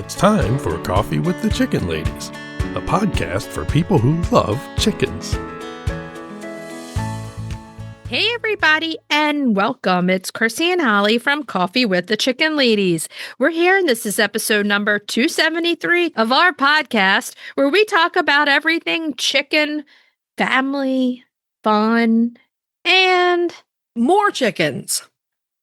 It's time for Coffee with the Chicken Ladies, a podcast for people who love chickens. Hey everybody, and welcome. It's Chrisie&Holly from Coffee with the Chicken Ladies. We're here, and this is episode number 273 of our podcast, where we talk about everything chicken, family, fun, and more chickens.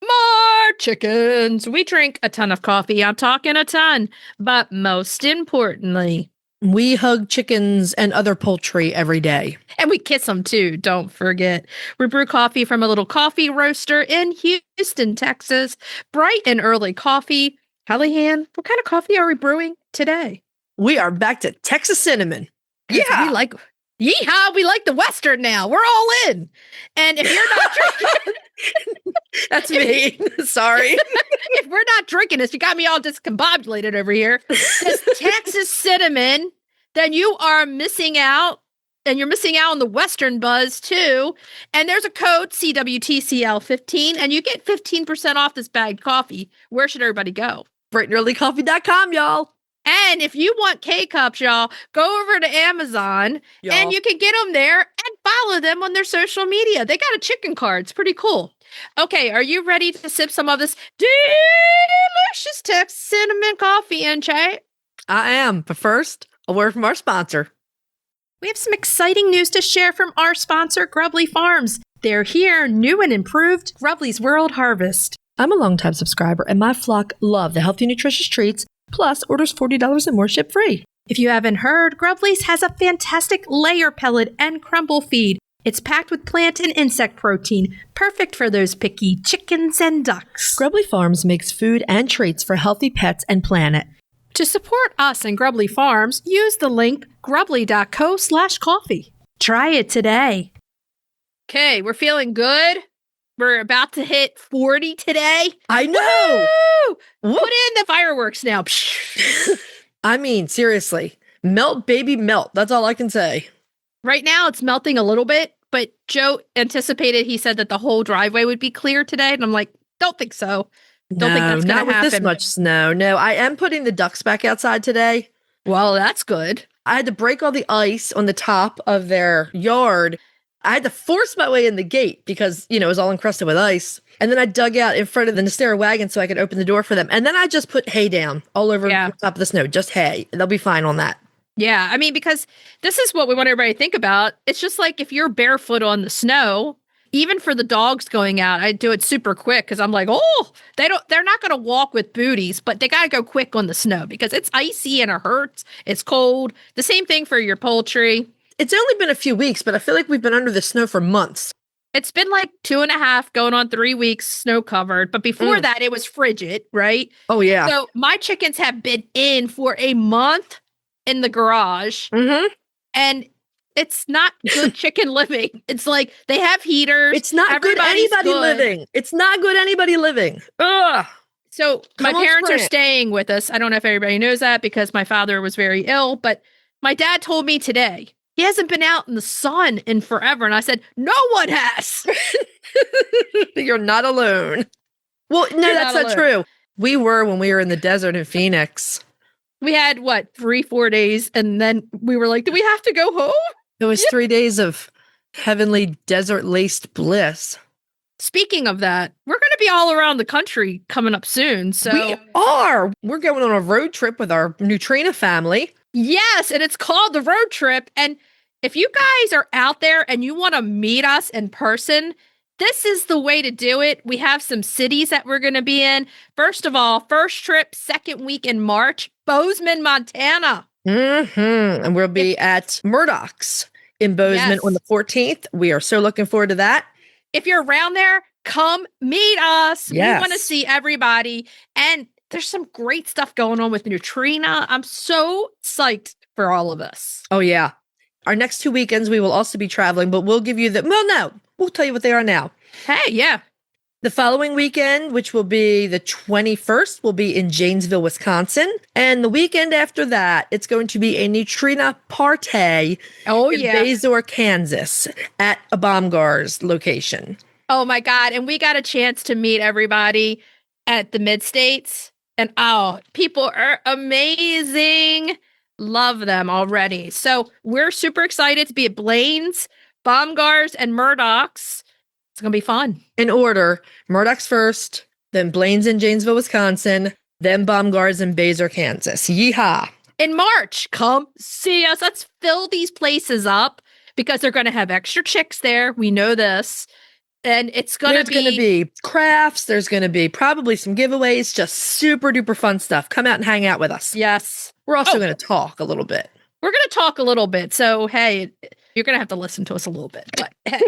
More chickens. We drink a ton of coffee. I'm talking a ton. But most importantly, we hug chickens and other poultry every day. And we kiss them too, don't forget. We brew coffee from a little coffee roaster in Houston, Texas. Bright and early coffee. Callahan, what kind of coffee are we brewing today? We are back to Texas cinnamon. Yeah. Yeehaw, we like the Western now. We're all in. And if you're not drinking... That's me. Sorry. If we're not drinking this, you got me all discombobulated over here. This Texas cinnamon, then you are missing out. And you're missing out on the Western buzz, too. And there's a code, CWTCL 15, and you get 15% off this bagged coffee. Where should everybody go? BrightandEarlyCoffee.com, y'all. And if you want K-Cups, y'all, go over to Amazon, and you can get them there and follow them on their social media. They got a chicken card. It's pretty cool. Okay, are you ready to sip some of this delicious Texas cinnamon coffee, NJ? I am. But first, a word from our sponsor. We have some exciting news to share from our sponsor, Grubbly Farms. They're here, new and improved, Grubbly's World Harvest. I'm a longtime subscriber, and my flock love the healthy, nutritious treats. Plus, orders $40 and more ship free. If you haven't heard, Grubbly's has a fantastic layer pellet and crumble feed. It's packed with plant and insect protein, perfect for those picky chickens and ducks. Grubbly Farms makes food and treats for healthy pets and planet. To support us and Grubbly Farms, use the link grubbly.co/coffee. Try it today. Okay, we're feeling good. We're about to hit 40 today. I know. Woo! Put in the fireworks now. I mean, seriously, melt, baby, melt. That's all I can say. Right now, it's melting a little bit, but Joe anticipated, he said that the whole driveway would be clear today. And I'm like, don't think so. Don't think that's going to happen. Not with this much snow. No, I am putting the ducks back outside today. Well, that's good. I had to break all the ice on the top of their yard. I had to force my way in the gate because, it was all encrusted with ice. And then I dug out in front of the Nestera wagon so I could open the door for them. And then I just put hay down all over the top of the snow, just hay. They'll be fine on that. Yeah, I mean, because this is what we want everybody to think about. It's just like if you're barefoot on the snow, even for the dogs going out, I do it super quick because I'm like, they're not going to walk with booties, but they got to go quick on the snow because it's icy and it hurts. It's cold. The same thing for your poultry. It's only been a few weeks, but I feel like we've been under the snow for months. It's been like 2.5 going on 3 weeks snow covered. But before that, it was frigid, right? Oh, yeah. So my chickens have been in for a month in the garage. Mm-hmm. And it's not good chicken living. It's like they have heaters. It's not good anybody living. It's not good anybody living. Ugh. So my parents are staying with us. I don't know if everybody knows that because my father was very ill. But my dad told me today, he hasn't been out in the sun in forever. And I said, no one has. You're not alone. Well, no, that's not true. We were when we were in the desert in Phoenix. We had, 3-4 days. And then we were like, do we have to go home? It was 3 days of heavenly desert-laced bliss. Speaking of that, we're going to be all around the country coming up soon. So we are. We're going on a road trip with our Neutrina family. Yes, and it's called the road trip. And if you guys are out there and you want to meet us in person, this is the way to do it. We have some cities that we're going to be in. First of all, first trip, second week in March, Bozeman, Montana. Mm-hmm. And we'll be at Murdoch's in Bozeman on the 14th. We are so looking forward to that. If you're around there, come meet us. Yes. We want to see everybody. And there's some great stuff going on with Neutrina. I'm so psyched for all of us. Oh, yeah. Our next 2 weekends, we will also be traveling, but we'll give you we'll tell you what they are now. Hey, yeah. The following weekend, which will be the 21st, will be in Janesville, Wisconsin. And the weekend after that, it's going to be a Neutrina party in Bazor, Kansas at a Baumgar's location. Oh, my God. And we got a chance to meet everybody at the Mid-States. And people are amazing. Love them already. So we're super excited to be at Blaine's, Baumgart's, and Murdoch's. It's going to be fun. In order, Murdoch's first, then Blaine's in Janesville, Wisconsin, then Baumgart's in Basel, Kansas. Yeehaw. In March, come see us. Let's fill these places up because they're going to have extra chicks there. We know this. And it's going to be crafts. There's going to be probably some giveaways, just super duper fun stuff. Come out and hang out with us. Yes. We're also going to talk a little bit. We're going to talk a little bit. So, hey, you're going to have to listen to us a little bit. But hey,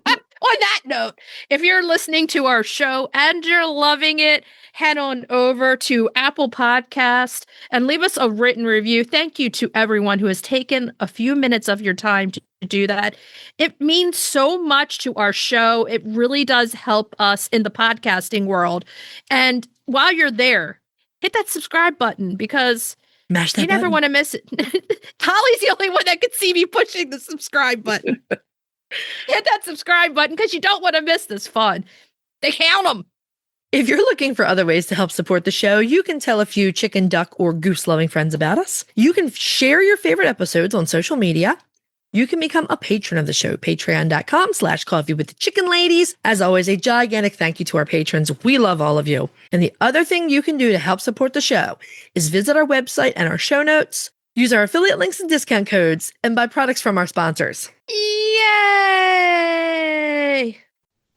on that note, if you're listening to our show and you're loving it, head on over to Apple Podcast and leave us a written review. Thank you to everyone who has taken a few minutes of your time to do that. It means so much to our show. It really does help us in the podcasting world. And while you're there, hit that subscribe button because you never want to miss it. Holly's the only one that can see me pushing the subscribe button. Hit that subscribe button because you don't want to miss this fun. They count them. If you're looking for other ways to help support the show, you can tell a few chicken, duck, or goose-loving friends about us. You can share your favorite episodes on social media. You can become a patron of the show, patreon.com/coffeewiththechickenladies. As always, a gigantic thank you to our patrons. We love all of you. And the other thing you can do to help support the show is visit our website and our show notes, use our affiliate links and discount codes, and buy products from our sponsors. Yay!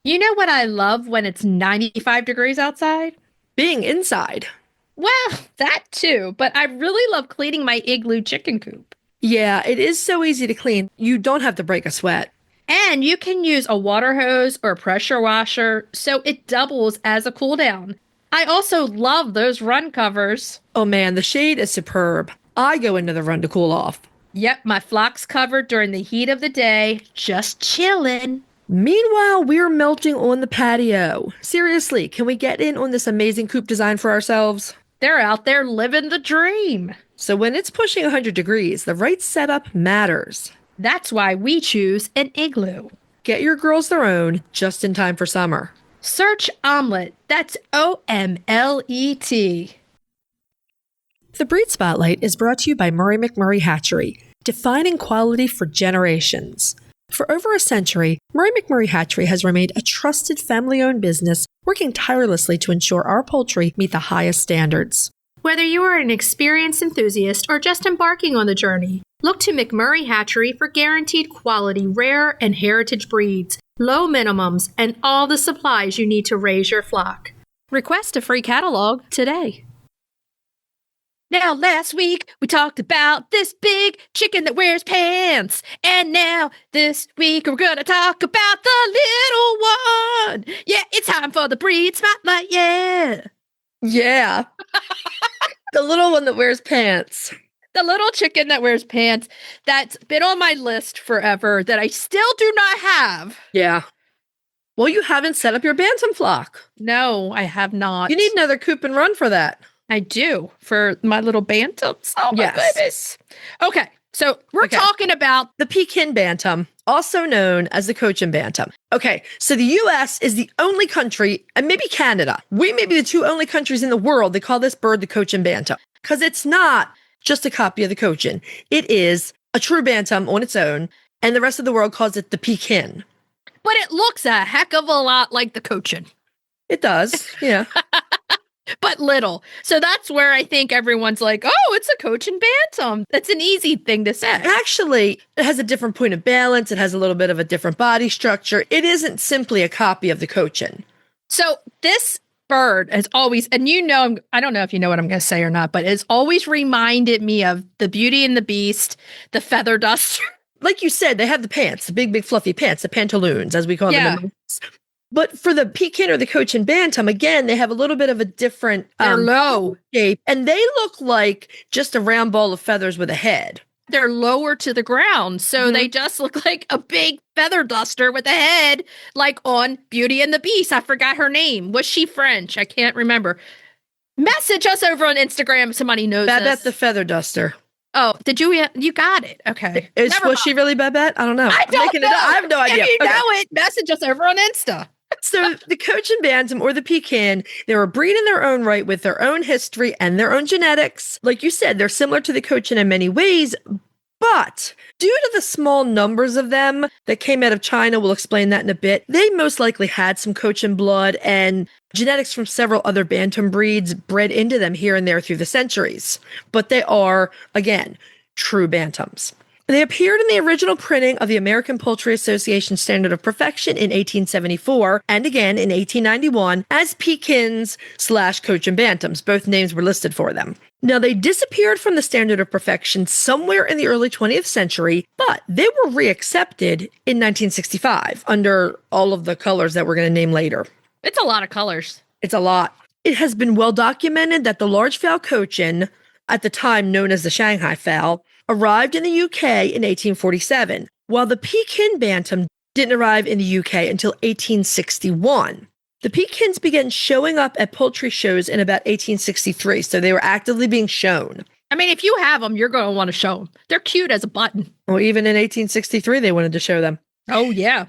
You know what I love when it's 95 degrees outside? Being inside. Well, that too, but I really love cleaning my igloo chicken coop. Yeah, it is so easy to clean. You don't have to break a sweat. And you can use a water hose or a pressure washer, so it doubles as a cool down. I also love those run covers. Oh man, the shade is superb. I go into the run to cool off. Yep, my flock's covered during the heat of the day, just chilling. Meanwhile, we're melting on the patio. Seriously, can we get in on this amazing coop design for ourselves? They're out there living the dream. So when it's pushing 100 degrees, the right setup matters. That's why we choose an igloo. Get your girls their own just in time for summer. Search Omelette. That's OMLET. The Breed Spotlight is brought to you by Murray McMurray Hatchery, defining quality for generations. For over a century, Murray McMurray Hatchery has remained a trusted family-owned business, working tirelessly to ensure our poultry meet the highest standards. Whether you are an experienced enthusiast or just embarking on the journey, look to McMurray Hatchery for guaranteed quality, rare and heritage breeds, low minimums, and all the supplies you need to raise your flock. Request a free catalog today. Now, last week, we talked about this big chicken that wears pants. And now, this week, we're going to talk about the little one. Yeah, it's time for the Breed Spotlight, yeah. Yeah. The little one that wears pants. The little chicken that wears pants that's been on my list forever that I still do not have. Yeah. Well, you haven't set up your bantam flock. No, I have not. You need another coop and run for that. I do, for my little bantams. Oh, my goodness. Okay, so we're talking about the Pekin Bantam, also known as the Cochin Bantam. Okay, so the U.S. is the only country, and maybe Canada, we may be the two only countries in the world that call this bird the Cochin Bantam, because it's not just a copy of the Cochin. It is a true Bantam on its own, and the rest of the world calls it the Pekin. But it looks a heck of a lot like the Cochin. It does, yeah. But little. So that's where I think everyone's like, oh, it's a Cochin Bantam. That's an easy thing to say. Actually, it has a different point of balance. It has a little bit of a different body structure. It isn't simply a copy of the Cochin. So this bird has always, and you know, I don't know if you know what I'm going to say or not, but it's always reminded me of the Beauty and the Beast, the feather duster. Like you said, they have the pants, the big, big fluffy pants, the pantaloons, as we call them. But for the Pekin or the Cochin Bantam, again, they have a little bit of a different they're low shape, and they look like just a round ball of feathers with a head. They're lower to the ground, so they just look like a big feather duster with a head, like on Beauty and the Beast. I forgot her name. Was she French? I can't remember. Message us over on Instagram if somebody knows Babette the feather duster. Oh, did you? You got it. Okay. Was she really Babette? I don't know. I don't know. I have no idea. If you know it, message us over on Insta. So the Cochin Bantam or the Pekin, they're a breed in their own right with their own history and their own genetics. Like you said, they're similar to the Cochin in many ways, but due to the small numbers of them that came out of China, we'll explain that in a bit, they most likely had some Cochin blood and genetics from several other Bantam breeds bred into them here and there through the centuries. But they are, again, true Bantams. They appeared in the original printing of the American Poultry Association Standard of Perfection in 1874 and again in 1891 as Pekins/Cochin Bantams. Both names were listed for them. Now, they disappeared from the Standard of Perfection somewhere in the early 20th century, but they were reaccepted in 1965 under all of the colors that we're going to name later. It's a lot of colors. It's a lot. It has been well documented that the large fowl Cochin, at the time known as the Shanghai fowl, arrived in the UK in 1847, while the Pekin Bantam didn't arrive in the UK until 1861. The Pekins began showing up at poultry shows in about 1863, so they were actively being shown. I mean, if you have them, you're going to want to show them. They're cute as a button. Well, even in 1863, they wanted to show them. Oh, yeah.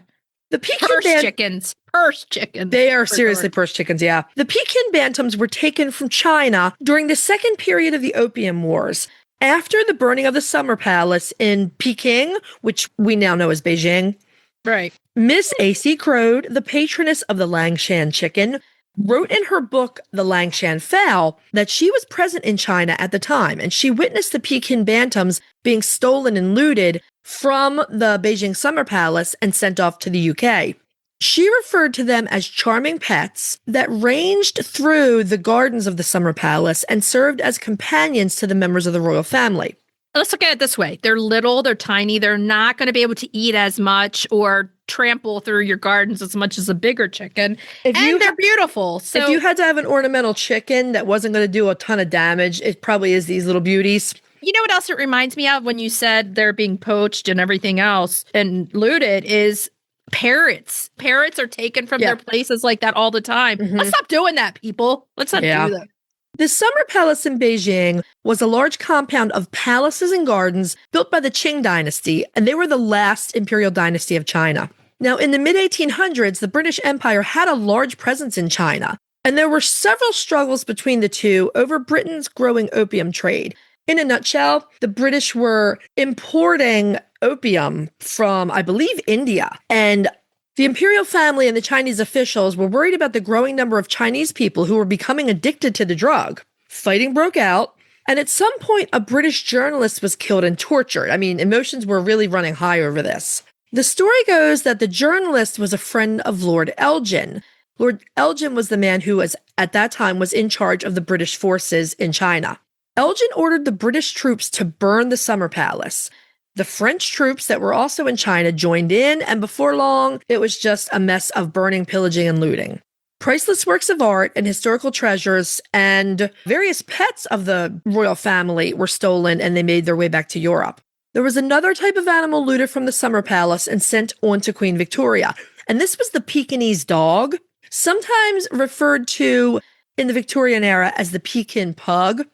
The Pekin chickens. Purse chickens. They are seriously purse chickens, yeah. The Pekin Bantams were taken from China during the second period of the Opium Wars. After the burning of the Summer Palace in Peking, which we now know as Beijing, right. Miss A.C. Crode, the patroness of the Langshan chicken, wrote in her book, The Langshan Fowl, that she was present in China at the time, and she witnessed the Pekin Bantams being stolen and looted from the Beijing Summer Palace and sent off to the UK. She referred to them as charming pets that ranged through the gardens of the Summer Palace and served as companions to the members of the royal family. Let's look at it this way. They're little, they're tiny, they're not going to be able to eat as much or trample through your gardens as much as a bigger chicken. They're beautiful. So if you had to have an ornamental chicken that wasn't going to do a ton of damage, it probably is these little beauties. You know what else it reminds me of when you said they're being poached and everything else and looted is parrots. Parrots are taken from their places like that all the time. Mm-hmm. Let's stop doing that, people. Let's not do that. The Summer Palace in Beijing was a large compound of palaces and gardens built by the Qing dynasty, and they were the last imperial dynasty of China. Now, in the mid-1800s, the British Empire had a large presence in China, and there were several struggles between the two over Britain's growing opium trade. In a nutshell, the British were importing opium from, I believe, India, and the imperial family and the Chinese officials were worried about the growing number of Chinese people who were becoming addicted to the drug. Fighting broke out, and at some point, a British journalist was killed and tortured. I mean, emotions were really running high over this. The story goes that the journalist was a friend of Lord Elgin. Lord Elgin was the man who was, at that time, was in charge of the British forces in China. Elgin ordered the British troops to burn the Summer Palace. The French troops that were also in China joined in, and before long, it was just a mess of burning, pillaging, and looting. Priceless works of art and historical treasures and various pets of the royal family were stolen, and they made their way back to Europe. There was another type of animal looted from the Summer Palace and sent on to Queen Victoria, and this was the Pekingese dog, sometimes referred to in the Victorian era as the Pekin pug.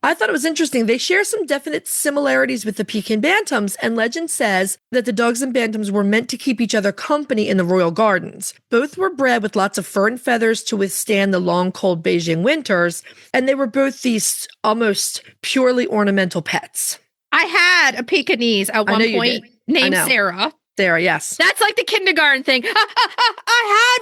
I thought it was interesting. They share some definite similarities with the Pekin Bantams, and legend says that the dogs and Bantams were meant to keep each other company in the royal gardens. Both were bred with lots of fur and feathers to withstand the long, cold Beijing winters, and they were both these almost purely ornamental pets. I had a Pekingese at one point named Sarah. Sarah, yes. That's like the kindergarten thing. I had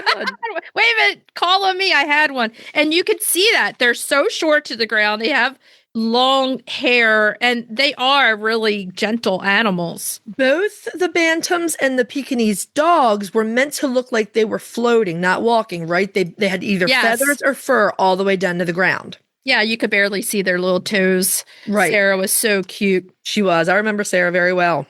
one. Wait a minute. Call on me. I had one. And you could see that. They're so short to the ground. They have long hair, and they are really gentle animals. Both the Bantams and the Pekingese dogs were meant to look like they were floating, not walking, right? They had either feathers or fur all the way down to the ground. Yeah, you could barely see their little toes. Right. Sarah was so cute. She was. I remember Sarah very well.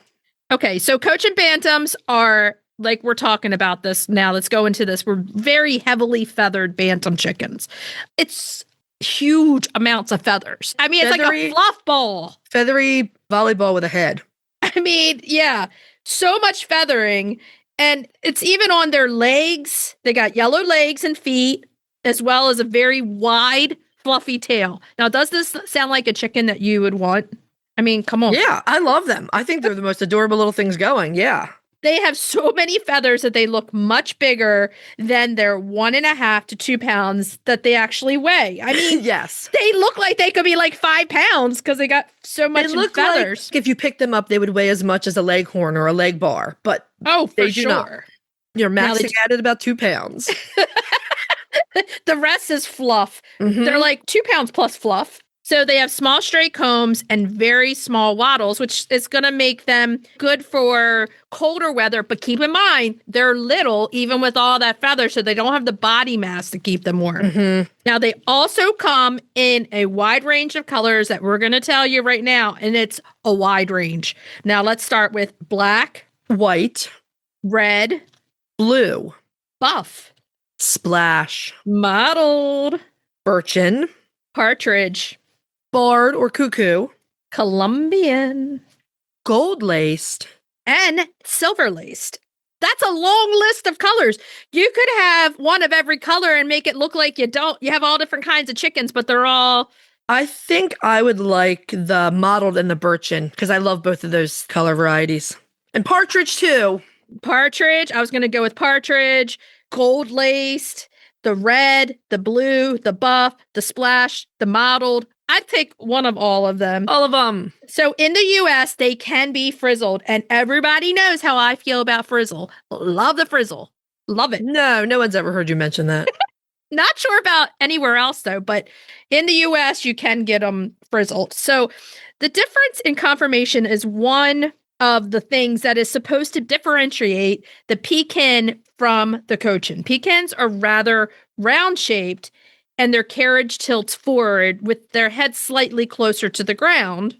Okay, so Cochin Bantams are, like we're talking about this now, let's go into this. We're very heavily feathered Bantam chickens. It's huge amounts of feathers. I mean, it's like a fluff ball. Feathery volleyball with a head. I mean, yeah, so much feathering. And it's even on their legs. They got yellow legs and feet, as well as a very wide, fluffy tail. Now, does this sound like a chicken that you would want? I mean, come on. Yeah, I love them. I think they're the most adorable little things going. Yeah. They have so many feathers that they look much bigger than their 1.5 to 2 pounds that they actually weigh. I mean, yes. they look like they could be like 5 pounds because they got so much They look feathers. like if you picked them up, they would weigh as much as a leghorn or a leg bar, but Oh, for they do sure. not. You're maxing at about 2 pounds. The rest is fluff. Mhm. They're like 2 pounds plus fluff. So they have small straight combs and very small wattles, which is going to make them good for colder weather. But keep in mind, they're little, even with all that feather, so they don't have the body mass to keep them warm. Mhm. Now, they also come in a wide range of colors that we're going to tell you right now, and it's a wide range. Now, let's start with black, White, red, blue, buff, splash, mottled, birchen, partridge, barred or cuckoo, Colombian, gold laced, and silver laced. That's a long list of colors. You could have one of every color and make it look like you have all different kinds of chickens, but they're all. I think I would like the mottled and the birchen because I love both of those color varieties. And partridge too. Partridge. I was going to go with partridge, gold laced, the red, the blue, the buff, the splash, the mottled. I'd pick one of all of them. All of them. So in the US, they can be frizzled, and everybody knows how I feel about frizzle. Love the frizzle. Love it. No one's ever heard you mention that. Not sure about anywhere else, though, but in the US, you can get them frizzled. So the difference in conformation is one of the things that is supposed to differentiate the Pekin from the Cochin. Pekins are rather round-shaped, and their carriage tilts forward with their head slightly closer to the ground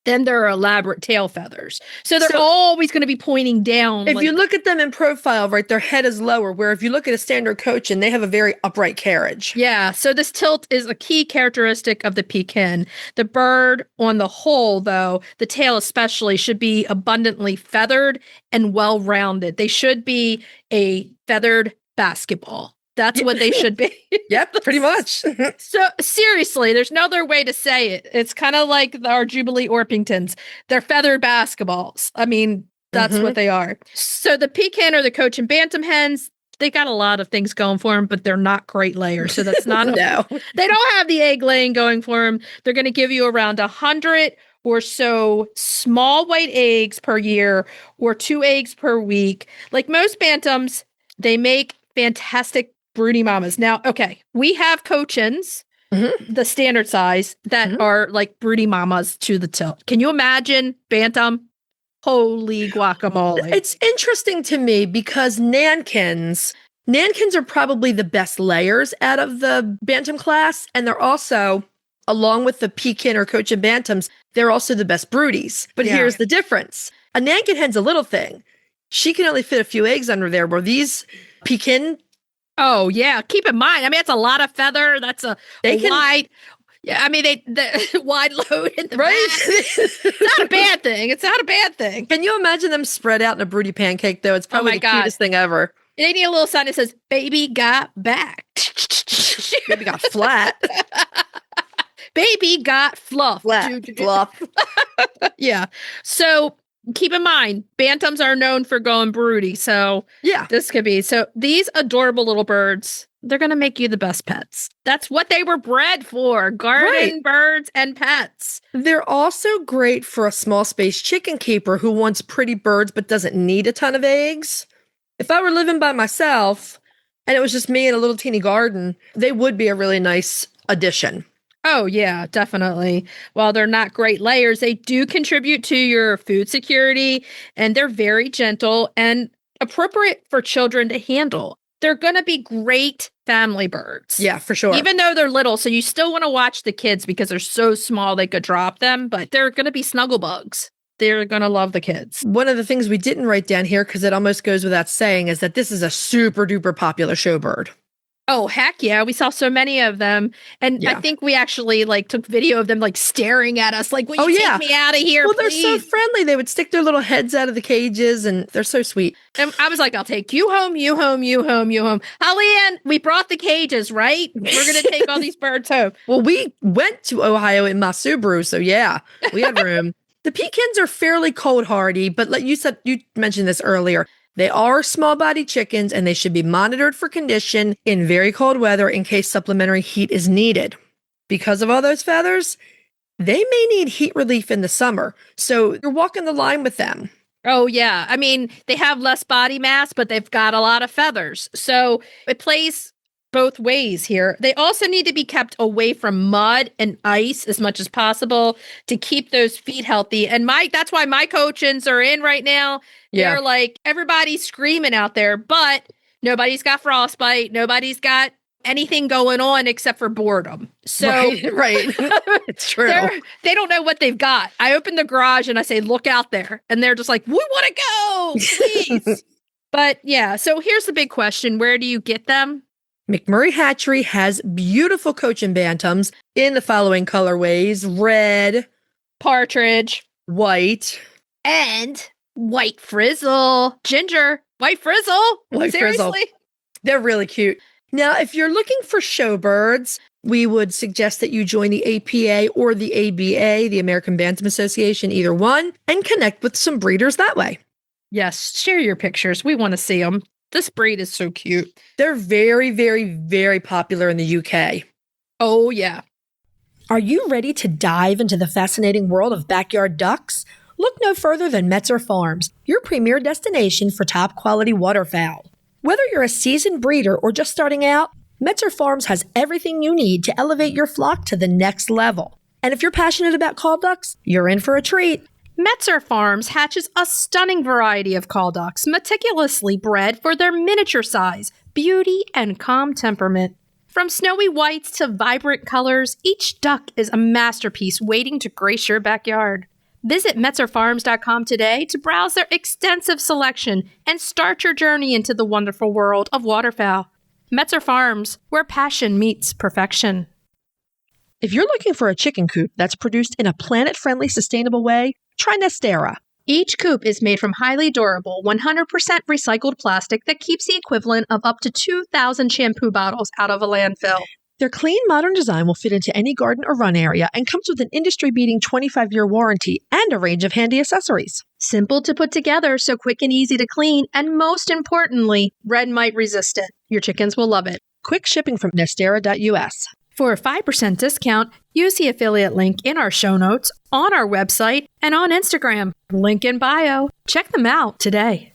than their elaborate tail feathers. So they're always going to be pointing down. If you look at them in profile, right, their head is lower, where if you look at a standard Cochin, they have a very upright carriage. Yeah, so this tilt is a key characteristic of the Pekin. The bird on the whole, though, the tail especially, should be abundantly feathered and well-rounded. They should be a feathered basketball. That's what they should be. Yep, pretty much. So seriously, there's no other way to say it. It's kind of like our Jubilee Orpingtons. They're feathered basketballs. I mean, that's what they are. So the Pekin or the Cochin Bantam hens, they got a lot of things going for them, but they're not great layers. So that's not No. They don't have the egg laying going for them. They're going to give you around 100 or so small white eggs per year or 2 eggs per week. Like most bantams, they make fantastic broody mamas. Now, okay, we have Cochins, the standard size, that are like broody mamas to the tilt. Can you imagine Bantam? Holy guacamole. It's interesting to me because Nankins are probably the best layers out of the Bantam class, and they're also, along with the Pekin or Cochin Bantams, they're also the best broodies. But here's the difference. A Nankin hen's a little thing. She can only fit a few eggs under there, where these Pekin... Oh, yeah. Keep in mind, I mean, that's a lot of feather. That's a wide... Yeah, I mean, the wide load in the back. It's not a bad thing. It's not a bad thing. Can you imagine them spread out in a broody pancake, though? It's probably the cutest thing ever. They need a little sign that says, baby got back. Baby got flat. Baby got fluff. Fluff. Yeah. So keep in mind, Bantams are known for going broody. So yeah, this could be. So these adorable little birds, they're going to make you the best pets. That's what they were bred for. Garden birds and pets. They're also great for a small space chicken keeper who wants pretty birds but doesn't need a ton of eggs. If I were living by myself and it was just me in a little teeny garden, they would be a really nice addition. Oh, yeah, definitely. While they're not great layers, they do contribute to your food security, and they're very gentle and appropriate for children to handle. They're going to be great family birds. Yeah, for sure. Even though they're little, so you still want to watch the kids because they're so small they could drop them, but they're going to be snuggle bugs. They're going to love the kids. One of the things we didn't write down here, because it almost goes without saying, is that this is a super duper popular show bird. Oh, heck yeah. We saw so many of them. And I think we actually took video of them staring at us like, will you take me out of here, Well, please? They're so friendly. They would stick their little heads out of the cages and they're so sweet. And I was like, I'll take you home, you home, you home, you home. Holly-Ann, we brought the cages, right? We're going to take all these birds home. Well, we went to Ohio in my Subaru, so yeah, we had room. The Pekins are fairly cold hardy, but like you mentioned this earlier, they are small body chickens and they should be monitored for condition in very cold weather in case supplementary heat is needed. Because of all those feathers, they may need heat relief in the summer. So you're walking the line with them. Oh, yeah. I mean, they have less body mass, but they've got a lot of feathers. So it plays both ways here. They also need to be kept away from mud and ice as much as possible to keep those feet healthy. And that's why my Cochins are in right now. Yeah. They're like, everybody's screaming out there, but nobody's got frostbite. Nobody's got anything going on except for boredom. So right. It's true. They don't know what they've got. I open the garage and I say, look out there. And they're just like, we want to go, please. But yeah, so here's the big question. Where do you get them? McMurray Hatchery has beautiful Cochin Bantams in the following colorways: red, partridge, white, and white frizzle. Ginger, white frizzle. Seriously? Frizzle. They're really cute. Now, if you're looking for showbirds, we would suggest that you join the APA or the ABA, the American Bantam Association, either one, and connect with some breeders that way. Yes, share your pictures. We want to see them. This breed is so cute. They're very, very, very popular in the UK. Oh, yeah. Are you ready to dive into the fascinating world of backyard ducks? Look no further than Metzer Farms, your premier destination for top quality waterfowl. Whether you're a seasoned breeder or just starting out, Metzer Farms has everything you need to elevate your flock to the next level. And if you're passionate about call ducks, you're in for a treat. Metzer Farms hatches a stunning variety of call ducks, meticulously bred for their miniature size, beauty, and calm temperament. From snowy whites to vibrant colors, each duck is a masterpiece waiting to grace your backyard. Visit MetzerFarms.com today to browse their extensive selection and start your journey into the wonderful world of waterfowl. Metzer Farms, where passion meets perfection. If you're looking for a chicken coop that's produced in a planet-friendly, sustainable way, try Nestera. Each coop is made from highly durable, 100% recycled plastic that keeps the equivalent of up to 2,000 shampoo bottles out of a landfill. Their clean, modern design will fit into any garden or run area and comes with an industry-beating 25-year warranty and a range of handy accessories. Simple to put together, so quick and easy to clean, and most importantly, red mite resistant. Your chickens will love it. Quick shipping from Nestera.us. For a 5% discount, use the affiliate link in our show notes, on our website, and on Instagram. Link in bio. Check them out today.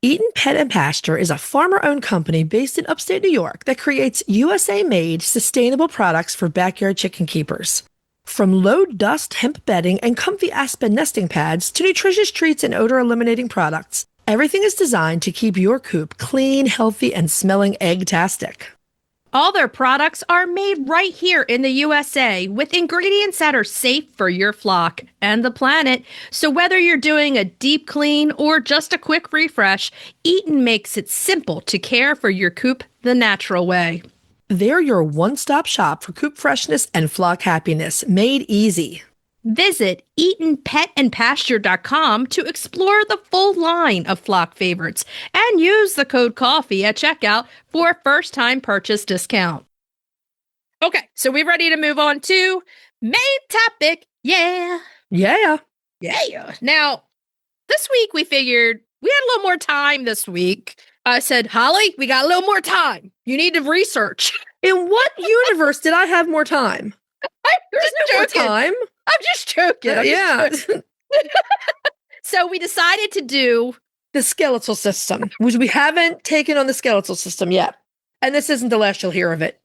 Eaton Pet and Pasture is a farmer-owned company based in upstate New York that creates USA-made sustainable products for backyard chicken keepers. From low-dust hemp bedding and comfy aspen nesting pads to nutritious treats and odor-eliminating products, everything is designed to keep your coop clean, healthy, and smelling egg-tastic. All their products are made right here in the USA with ingredients that are safe for your flock and the planet. So whether you're doing a deep clean or just a quick refresh, Eaton makes it simple to care for your coop the natural way. They're your one-stop shop for coop freshness and flock happiness, made easy. Visit EatonPetAndPasture.com to explore the full line of flock favorites and use the code COFFEE at checkout for a first-time purchase discount. Okay, so we're ready to move on to main topic. Yeah. Yeah. Now, this week we figured we had a little more time this week. I said, Holly, we got a little more time. You need to research. In what universe did I have more time? There's no more time. I'm just joking. Yeah. So we decided to do the skeletal system, which we haven't taken on the skeletal system yet. And this isn't the last you'll hear of it.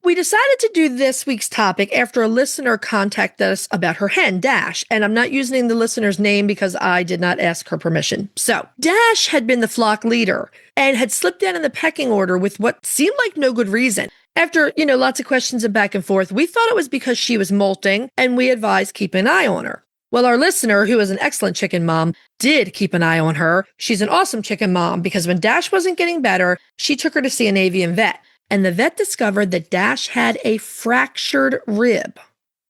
We decided to do this week's topic after a listener contacted us about her hen, Dash. And I'm not using the listener's name because I did not ask her permission. So Dash had been the flock leader and had slipped down in the pecking order with what seemed like no good reason. After, lots of questions and back and forth, we thought it was because she was molting, and we advised keeping an eye on her. Well, our listener, who is an excellent chicken mom, did keep an eye on her. She's an awesome chicken mom because when Dash wasn't getting better, she took her to see an avian vet. And the vet discovered that Dash had a fractured rib.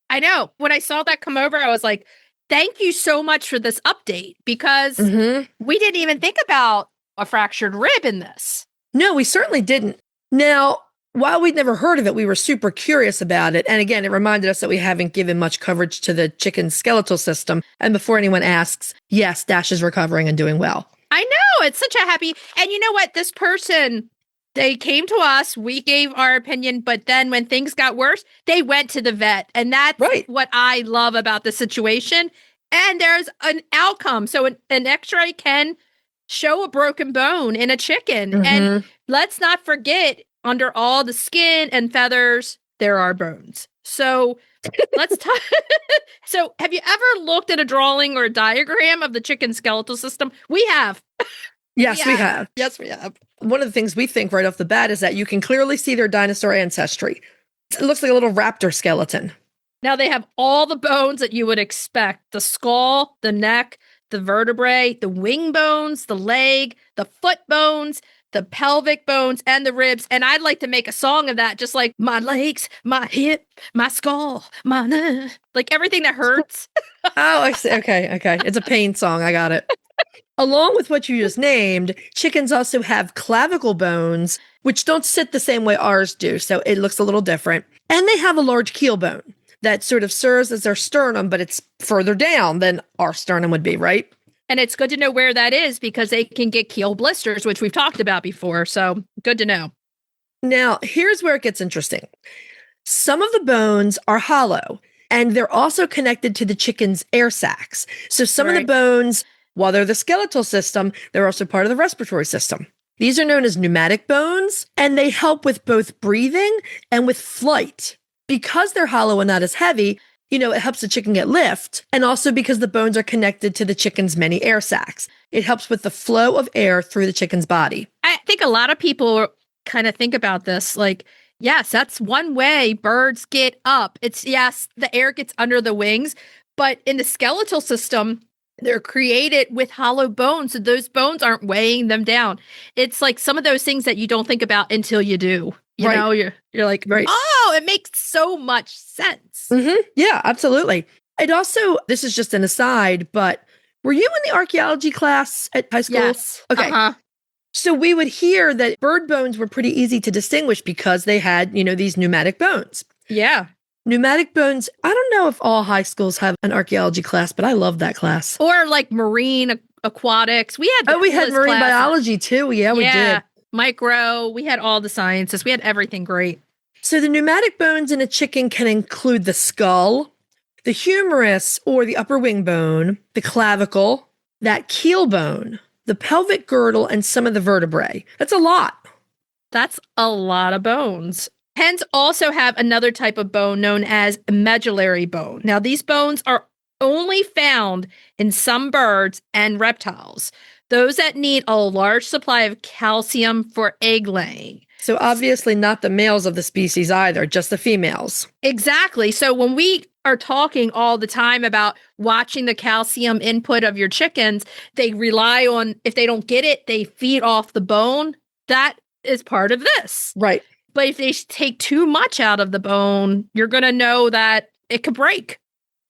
I know. When I saw that come over, I was like, thank you so much for this update because we didn't even think about a fractured rib in this. No, we certainly didn't. Now, while we'd never heard of it, we were super curious about it. And again, it reminded us that we haven't given much coverage to the chicken skeletal system. And before anyone asks, yes, Dash is recovering and doing well. I know. It's such a happy. And you know what? This person, they came to us. We gave our opinion. But then when things got worse, they went to the vet. And that's what I love about the situation. And there's an outcome. So an x-ray can show a broken bone in a chicken. Mm-hmm. And let's not forget, under all the skin and feathers, there are bones. So let's talk. So have you ever looked at a drawing or a diagram of the chicken skeletal system? We have. Yes, we have. Yes, we have. One of the things we think right off the bat is that you can clearly see their dinosaur ancestry. It looks like a little raptor skeleton. Now they have all the bones that you would expect: the skull, the neck, the vertebrae, the wing bones, the leg, the foot bones, the pelvic bones, and the ribs. And I'd like to make a song of that, just like my legs, my hip, my skull, my like everything that hurts. Oh, I see. Okay. It's a pain song. I got it. Along with what you just named, chickens also have clavicle bones, which don't sit the same way ours do. So it looks a little different. And they have a large keel bone that sort of serves as their sternum, but it's further down than our sternum would be, right? And it's good to know where that is because they can get keel blisters, which we've talked about before. So good to know. Now, here's where it gets interesting. Some of the bones are hollow, and they're also connected to the chicken's air sacs. So some of the bones, while they're the skeletal system, they're also part of the respiratory system. These are known as pneumatic bones, and they help with both breathing and with flight. Because they're hollow and not as heavy, it helps the chicken get lift. And also because the bones are connected to the chicken's many air sacs. It helps with the flow of air through the chicken's body. I think a lot of people kind of think about this like, yes, that's one way birds get up. It's, yes, the air gets under the wings. But in the skeletal system, they're created with hollow bones. So those bones aren't weighing them down. It's like some of those things that you don't think about until you do. You know, you're like, oh, it makes so much sense. Mm-hmm. Yeah, absolutely. It also, this is just an aside, but were you in the archaeology class at high school? Yes. Okay. So we would hear that bird bones were pretty easy to distinguish because they had, these pneumatic bones. Yeah. Pneumatic bones. I don't know if all high schools have an archaeology class, but I love that class. Or like marine aquatics. We had marine biology too. Yeah, we did. Micro, we had all the sciences. We had everything great. So the pneumatic bones in a chicken can include the skull, the humerus or the upper wing bone, the clavicle, that keel bone, the pelvic girdle, and some of the vertebrae. That's a lot. That's a lot of bones. Hens also have another type of bone known as medullary bone. Now, these bones are only found in some birds and reptiles. Those that need a large supply of calcium for egg laying. So obviously not the males of the species either, just the females. Exactly. So when we are talking all the time about watching the calcium input of your chickens, they rely on, if they don't get it, they feed off the bone. That is part of this. Right. But if they take too much out of the bone, you're going to know that it could break.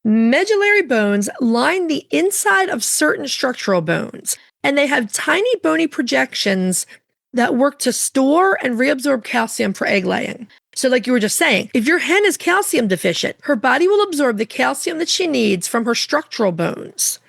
Medullary bones line the inside of certain structural bones, and they have tiny bony projections that work to store and reabsorb calcium for egg laying. So like you were just saying, if your hen is calcium deficient, her body will absorb the calcium that she needs from her structural bones,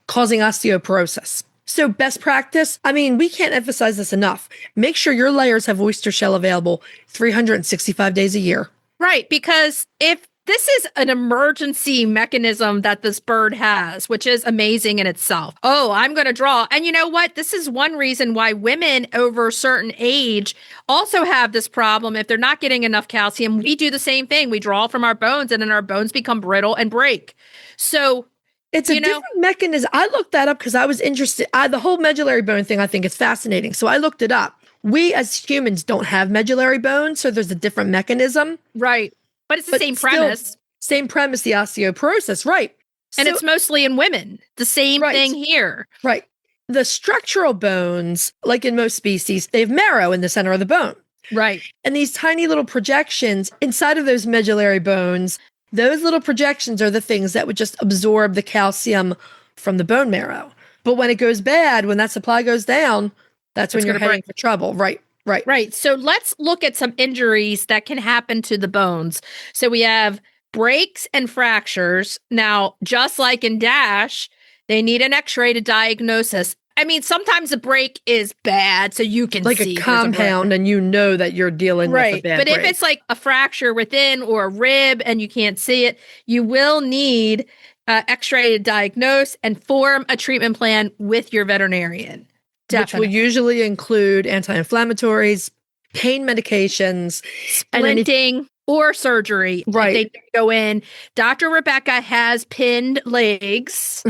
causing osteoporosis. So best practice, we can't emphasize this enough. Make sure your layers have oyster shell available 365 days a year. Right, because if this is an emergency mechanism that this bird has, which is amazing in itself. Oh, I'm going to draw. And you know what? This is one reason why women over a certain age also have this problem. If they're not getting enough calcium, we do the same thing. We draw from our bones and then our bones become brittle and break. So it's a different mechanism. I looked that up because I was interested. The whole medullary bone thing, I think is fascinating. So I looked it up. We as humans don't have medullary bones, so there's a different mechanism. Right. But it's the same premise. Same premise, the osteoporosis, right. And it's mostly in women. The same thing here. Right. The structural bones, like in most species, they have marrow in the center of the bone. Right. And these tiny little projections inside of those medullary bones, those little projections are the things that would just absorb the calcium from the bone marrow. But when it goes bad, when that supply goes down, that's when you're heading for trouble. Right. Right. Right. So let's look at some injuries that can happen to the bones. So we have breaks and fractures. Now, just like in Dash, they need an x-ray to diagnosis. I mean, sometimes a break is bad, so you can Like see a there's compound, break. and you know that you're dealing with a Right. bad But if break. it's like a fracture within or a rib and you can't see it, you will need x-ray to diagnose and form a treatment plan with your veterinarian. Which will usually include anti-inflammatories, pain medications, splinting or surgery. Right. They go in. Dr. Rebecca has pinned legs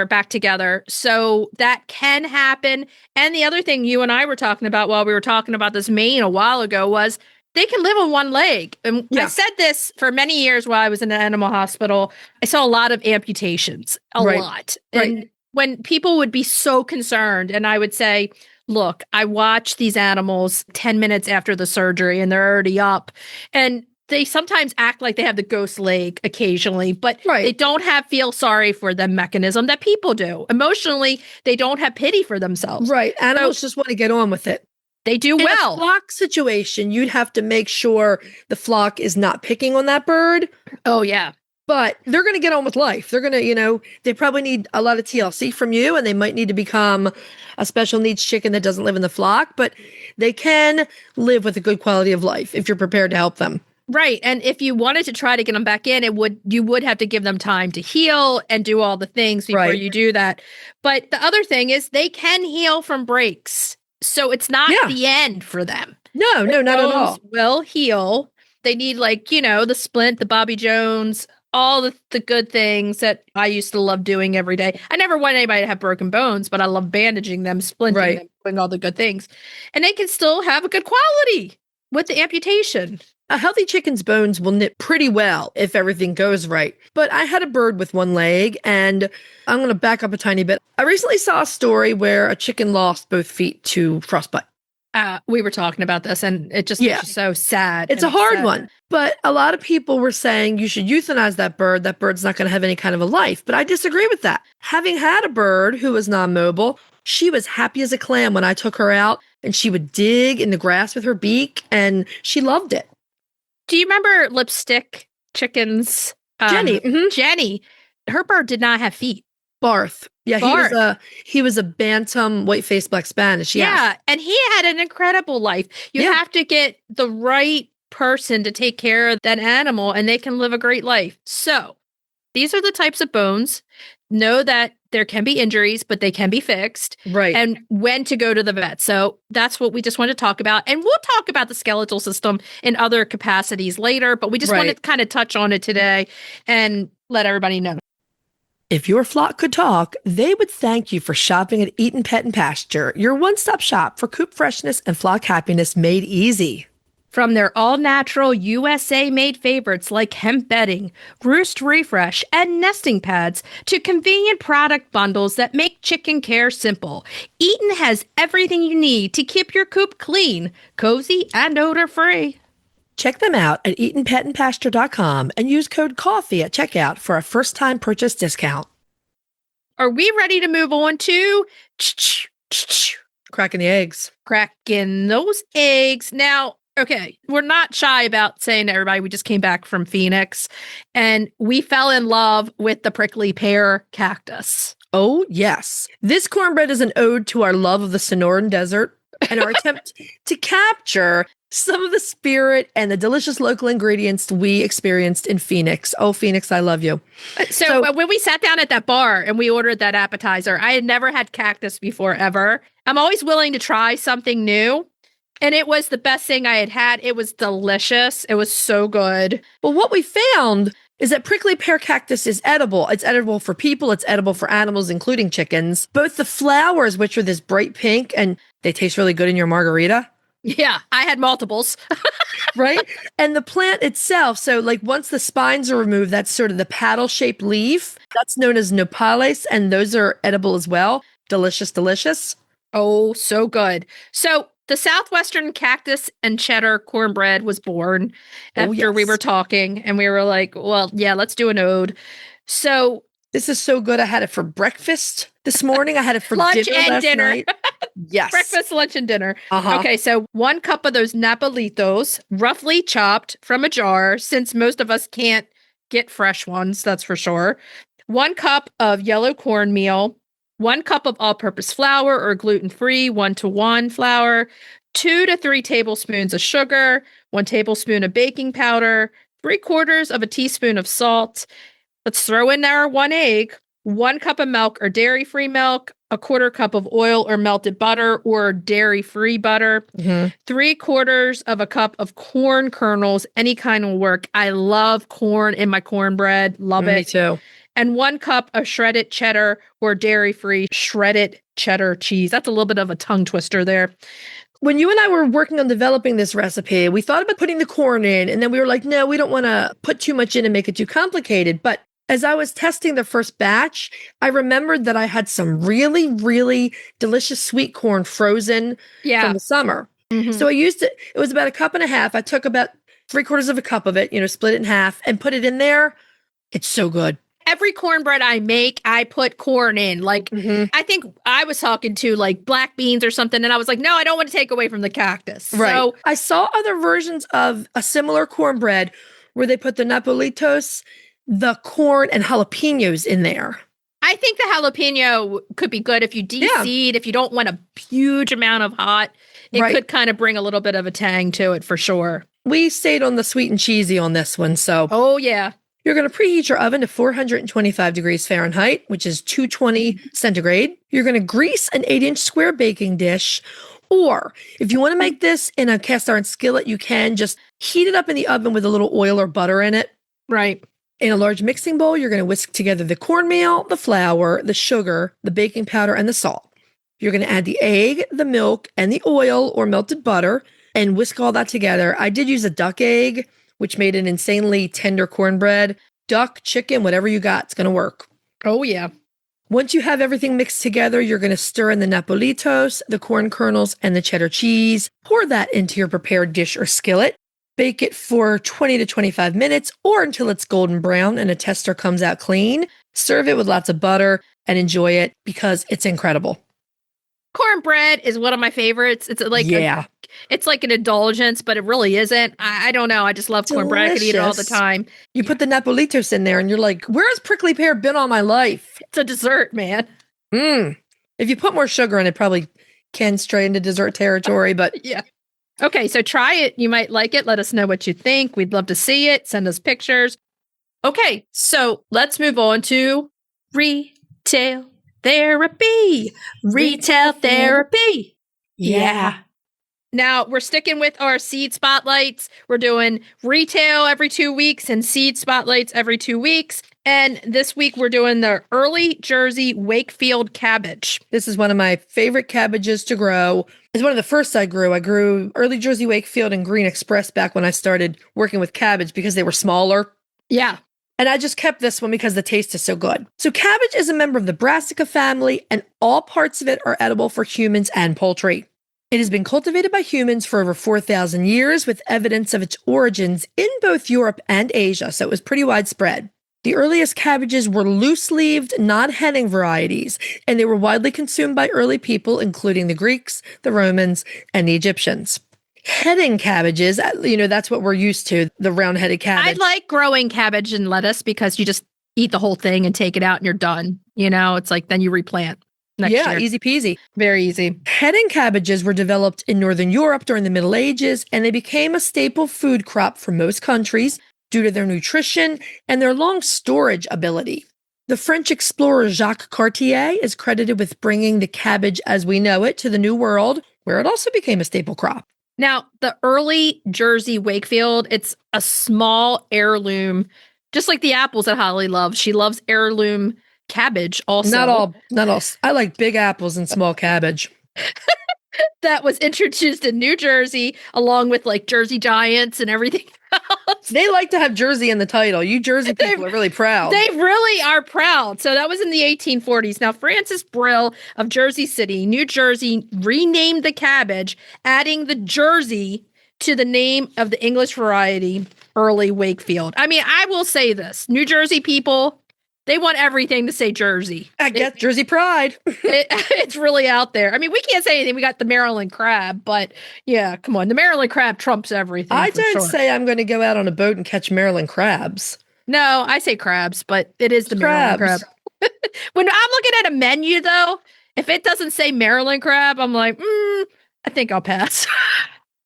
back together. So that can happen. And the other thing you and I were talking about while we were talking about this mane a while ago was they can live on one leg. And I said this for many years while I was in an animal hospital. I saw a lot of amputations, a lot. And when people would be so concerned, and I would say, look, I watch these animals 10 minutes after the surgery and they're already up. And they sometimes act like they have the ghost leg occasionally, but they don't feel sorry for the mechanism that people do. Emotionally, they don't have pity for themselves. Right. Animals just want to get on with it. They do In well. a flock situation, you'd have to make sure the flock is not picking on that bird. Oh, yeah. But they're going to get on with life. They're going to, they probably need a lot of TLC from you, and they might need to become a special needs chicken that doesn't live in the flock, but they can live with a good quality of life if you're prepared to help them. Right. And if you wanted to try to get them back in, you would have to give them time to heal and do all the things before you do that. But the other thing is they can heal from breaks. So it's not the end for them. No, not at all. Will heal. They need the splint, the Bobby Jones, all the good things that I used to love doing every day. I never want anybody to have broken bones, but I love bandaging them, splinting them, doing all the good things. And they can still have a good quality with the amputation. A healthy chicken's bones will knit pretty well if everything goes right. But I had a bird with one leg, and I'm going to back up a tiny bit. I recently saw a story where a chicken lost both feet to frostbite. We were talking about this, and it just is so sad. It's a hard one. But a lot of people were saying you should euthanize that bird. That bird's not going to have any kind of a life. But I disagree with that. Having had a bird who was non-mobile, she was happy as a clam when I took her out, and she would dig in the grass with her beak, and she loved it. Do you remember lipstick chickens? Jenny. Jenny. Her bird did not have feet. Barth. Yeah, Barth. He was a bantam white-faced black Spanish. Yeah, and he had an incredible life. You have to get the right person to take care of that animal, and they can live a great life. So these are the types of bones. Know that there can be injuries, but they can be fixed. Right. And when to go to the vet. So that's what we just want to talk about. And we'll talk about the skeletal system in other capacities later, but we just want to kind of touch on it today and let everybody know. If your flock could talk, they would thank you for shopping at Eaton Pet and Pasture, your one-stop shop for coop freshness and flock happiness made easy. From their all-natural USA-made favorites like hemp bedding, roost refresh, and nesting pads to convenient product bundles that make chicken care simple, Eaton has everything you need to keep your coop clean, cozy, and odor-free. Check them out at EatonPetAndPasture.com and use code COFFEE at checkout for a first-time purchase discount. Are we ready to move on to cracking the eggs? Cracking those eggs. Now, okay, we're not shy about saying to everybody we just came back from Phoenix and we fell in love with the prickly pear cactus. Oh, yes. This cornbread is an ode to our love of the Sonoran Desert and our attempt to capture some of the spirit and the delicious local ingredients we experienced in Phoenix. Oh, Phoenix, I love you. So when we sat down at that bar and we ordered that appetizer, I had never had cactus before ever. I'm always willing to try something new. And it was the best thing I had had. It was delicious. It was so good. Well, what we found is that prickly pear cactus is edible. It's edible for people. It's edible for animals, including chickens. Both the flowers, which are this bright pink, and they taste really good in your margarita. Yeah, I had multiples. Right? And the plant itself, so like once the spines are removed, that's sort of the paddle-shaped leaf. That's known as nopales, and those are edible as well. Delicious, delicious. Oh, so good. So the Southwestern Cactus and Cheddar Cornbread was born after we were talking, and we were like, well, yeah, let's do an ode. So This is so good. I had it for breakfast this morning. I had it for Lunch dinner and last dinner. night. Yes. Breakfast, lunch, and dinner. Uh-huh. Okay, so 1 cup of those Napolitos, roughly chopped from a jar, since most of us can't get fresh ones, that's for sure. 1 cup of yellow cornmeal, 1 cup of all-purpose flour or gluten-free 1-to-1 flour, 2 to 3 tablespoons of sugar, 1 tablespoon of baking powder, 3/4 of a teaspoon of salt. Let's throw in there 1 egg, 1 cup of milk or dairy-free milk, 1/4 cup of oil or melted butter or dairy-free butter, 3/4 of a cup of corn kernels, any kind will work. I love corn in my cornbread. Love it. Me too. And 1 cup of shredded cheddar or dairy-free shredded cheddar cheese. That's a little bit of a tongue twister there. When you and I were working on developing this recipe, we thought about putting the corn in, and then we were like, no, we don't want to put too much in and make it too complicated. But as I was testing the first batch, I remembered that I had some really, really delicious sweet corn frozen from the summer. So I used it. It was about 1.5 cups. I took about 3/4 of a cup of it, split it in half and put it in there. It's so good. Every cornbread I make, I put corn in. Like, I think I was talking to like black beans or something, and I was like, no, I don't want to take away from the cactus. Right. So I saw other versions of a similar cornbread where they put the Napolitos, the corn, and jalapenos in there. I think the jalapeno could be good if you de-seed, if you don't want a huge amount of hot. It could kind of bring a little bit of a tang to it for sure. We stayed on the sweet and cheesy on this one, so. Oh, yeah. You're going to preheat your oven to 425 degrees Fahrenheit, which is 220 centigrade. You're going to grease an 8-inch square baking dish. Or if you want to make this in a cast iron skillet, you can just heat it up in the oven with a little oil or butter in it. Right. In a large mixing bowl, you're going to whisk together the cornmeal, the flour, the sugar, the baking powder, and the salt. You're going to add the egg, the milk, and the oil or melted butter and whisk all that together. I did use a duck egg, which made an insanely tender cornbread. Duck, chicken, whatever you got, it's going to work. Oh, yeah. Once you have everything mixed together, you're going to stir in the Napolitos, the corn kernels, and the cheddar cheese. Pour that into your prepared dish or skillet. Bake it for 20 to 25 minutes or until it's golden brown and a tester comes out clean. Serve it with lots of butter and enjoy it because it's incredible. Cornbread is one of my favorites. It's like it's like an indulgence, but it really isn't. I don't know. I just love cornbread. I could eat it all the time. You put the Napolitos in there and you're like, where's prickly pear been all my life? It's a dessert, man. If you put more sugar in it, probably can stray into dessert territory, but yeah. Okay, so try it. You might like it. Let us know what you think. We'd love to see it. Send us pictures. Okay, so let's move on to retail therapy. Retail therapy. Yeah. Now, we're sticking with our seed spotlights. We're doing retail every 2 weeks and seed spotlights every 2 weeks. And this week, we're doing the Early Jersey Wakefield Cabbage. This is one of my favorite cabbages to grow. It's one of the first I grew. I grew Early Jersey Wakefield and Green Express back when I started working with cabbage because they were smaller. Yeah. And I just kept this one because the taste is so good. So cabbage is a member of the Brassica family, and all parts of it are edible for humans and poultry. It has been cultivated by humans for over 4,000 years with evidence of its origins in both Europe and Asia, so it was pretty widespread. The earliest cabbages were loose-leaved, non-heading varieties, and they were widely consumed by early people, including the Greeks, the Romans, and the Egyptians. Heading cabbages, that's what we're used to, the round-headed cabbage. I like growing cabbage and lettuce because you just eat the whole thing and take it out and you're done. It's like then you replant next year. Easy peasy. Very easy. Heading cabbages were developed in Northern Europe during the Middle Ages, and they became a staple food crop for most countries due to their nutrition and their long storage ability. The French explorer Jacques Cartier is credited with bringing the cabbage as we know it to the New World, where it also became a staple crop. Now, the Early Jersey Wakefield, it's a small heirloom, just like the apples that Holly loves. She loves heirloom cabbage also. Not all. I like big apples and small cabbage. That was introduced in New Jersey, along with like Jersey Giants and everything else. They like to have Jersey in the title. You Jersey people are really proud. They really are proud. So that was in the 1840s. Now, Francis Brill of Jersey City, New Jersey, renamed the cabbage, adding the Jersey to the name of the English variety, Early Wakefield. I mean, I will say this. New Jersey people, They want everything to say Jersey. I guess Jersey pride. It's really out there. I mean, we can't say anything. We got the Maryland crab, but yeah, come on. The Maryland crab trumps everything. I don't say I'm going to go out on a boat and catch Maryland crabs. No, I say crabs, but it is the Maryland crab. When I'm looking at a menu, though, if it doesn't say Maryland crab, I'm like, I think I'll pass.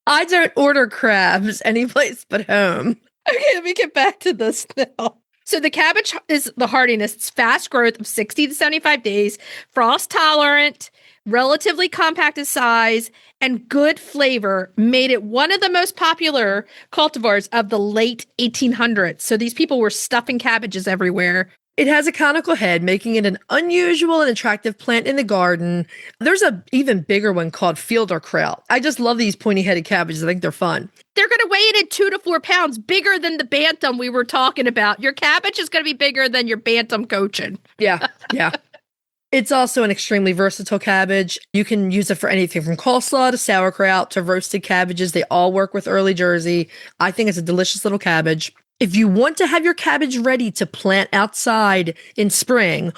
I don't order crabs anyplace but home. Okay, let me get back to this now. So the cabbage is the hardiness. It's fast growth of 60 to 75 days, frost tolerant, relatively compacted size, and good flavor made it one of the most popular cultivars of the late 1800s. So these people were stuffing cabbages everywhere. It has a conical head, making it an unusual and attractive plant in the garden. There's an even bigger one called Fielderkraut. I just love these pointy-headed cabbages. I think they're fun. They're going to weigh it at 2 to 4 pounds, bigger than the bantam we were talking about. Your cabbage is going to be bigger than your bantam Cochin. Yeah. It's also an extremely versatile cabbage. You can use it for anything from coleslaw to sauerkraut to roasted cabbages. They all work with Early Jersey. I think it's a delicious little cabbage. If you want to have your cabbage ready to plant outside in spring,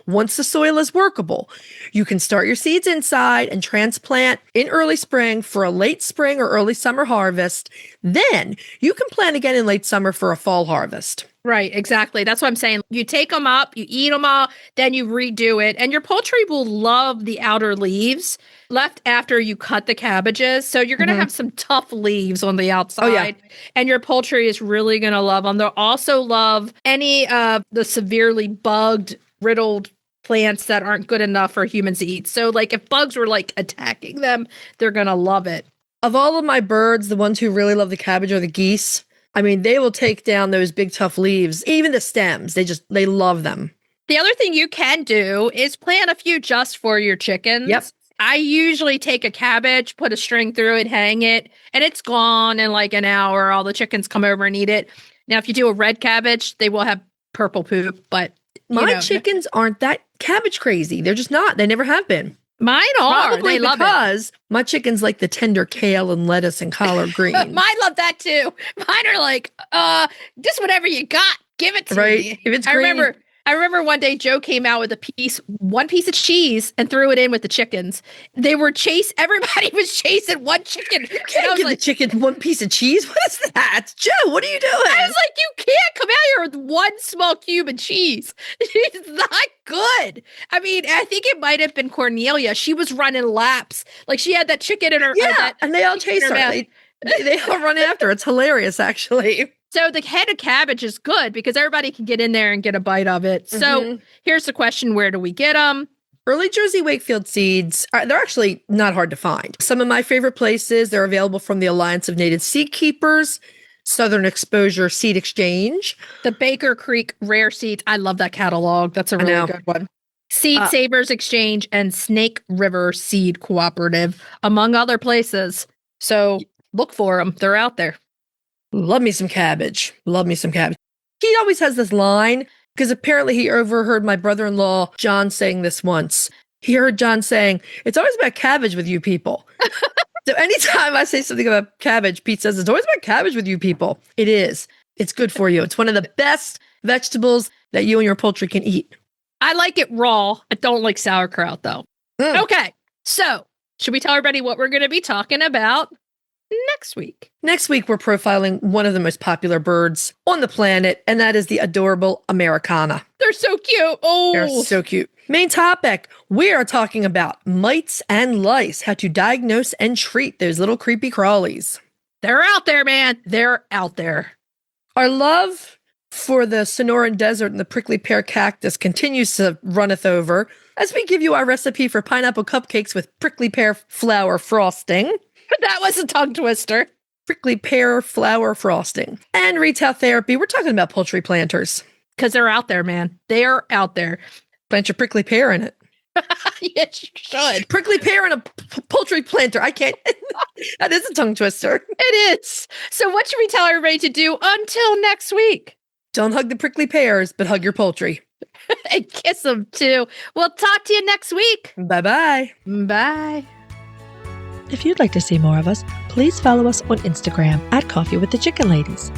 once the soil is workable, you can start your seeds inside and transplant in early spring for a late spring or early summer harvest. Then you can plant again in late summer for a fall harvest. Right, exactly. That's what I'm saying. You take them up, you eat them all, then you redo it. And your poultry will love the outer leaves left after you cut the cabbages. So you're going to have some tough leaves on the outside. Oh, yeah. And your poultry is really going to love them. They'll also love any of the severely bugged, riddled plants that aren't good enough for humans to eat. So like if bugs were like attacking them, they're going to love it. Of all of my birds, the ones who really love the cabbage are the geese. I mean, they will take down those big, tough leaves, even the stems. They love them. The other thing you can do is plant a few just for your chickens. Yep. I usually take a cabbage, put a string through it, hang it, and it's gone in like an hour. All the chickens come over and eat it. Now, if you do a red cabbage, they will have purple poop, but my chickens aren't that cabbage crazy. They're just not. They never have been. Mine are. Probably they love because my chickens like the tender kale and lettuce and collard green. Mine love that too. Mine are like, just whatever you got, give it to me. If it's green. I remember one day Joe came out with one piece of cheese and threw it in with the chickens. They were everybody was chasing one chicken. You can't give the chicken one piece of cheese. What is that? Joe, what are you doing? I was like, you can't come out here with one small cube of cheese. It's not good. I mean, I think it might have been Cornelia. She was running laps. Like she had that chicken in her. Yeah, and they all chase her. They all run after her. It's hilarious, actually. So the head of cabbage is good because everybody can get in there and get a bite of it. So here's the question, where do we get them? Early Jersey Wakefield seeds, they're actually not hard to find. Some of my favorite places, they're available from the Alliance of Native Seed Keepers, Southern Exposure Seed Exchange. The Baker Creek Rare Seeds. I love that catalog. That's a really good one. Seed Savers Exchange and Snake River Seed Cooperative, among other places. So look for them. They're out there. Love me some cabbage. Love me some cabbage. He always has this line, because apparently he overheard my brother-in-law, John, saying this once. He heard John saying, it's always about cabbage with you people. So anytime I say something about cabbage, Pete says, it's always about cabbage with you people. It is. It's good for you. It's one of the best vegetables that you and your poultry can eat. I like it raw. I don't like sauerkraut, though. Okay. So should we tell everybody what we're going to be talking about next week? Next week, we're profiling one of the most popular birds on the planet, and that is the adorable Americana. They're so cute. Oh, they're so cute. Main topic, we are talking about mites and lice, how to diagnose and treat those little creepy crawlies. They're out there, man. They're out there. Our love for the Sonoran Desert and the prickly pear cactus continues to runneth over as we give you our recipe for pineapple cupcakes with prickly pear flour frosting. That was a tongue twister. Prickly pear flour frosting. And retail therapy. We're talking about poultry planters. Because they're out there, man. They are out there. Plant your prickly pear in it. Yes, you should. Prickly pear in a poultry planter. I can't. That is a tongue twister. It is. So what should we tell everybody to do until next week? Don't hug the prickly pears, but hug your poultry. And kiss them, too. We'll talk to you next week. Bye-bye. Bye. If you'd like to see more of us, please follow us on Instagram at Coffee with the Chicken Ladies.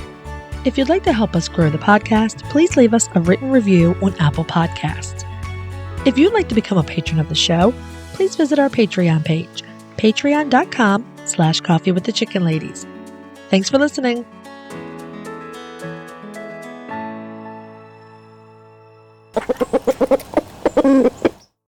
If you'd like to help us grow the podcast, please leave us a written review on Apple Podcasts. If you'd like to become a patron of the show, please visit our Patreon page, patreon.com/coffeewiththechickenladies. Thanks for listening.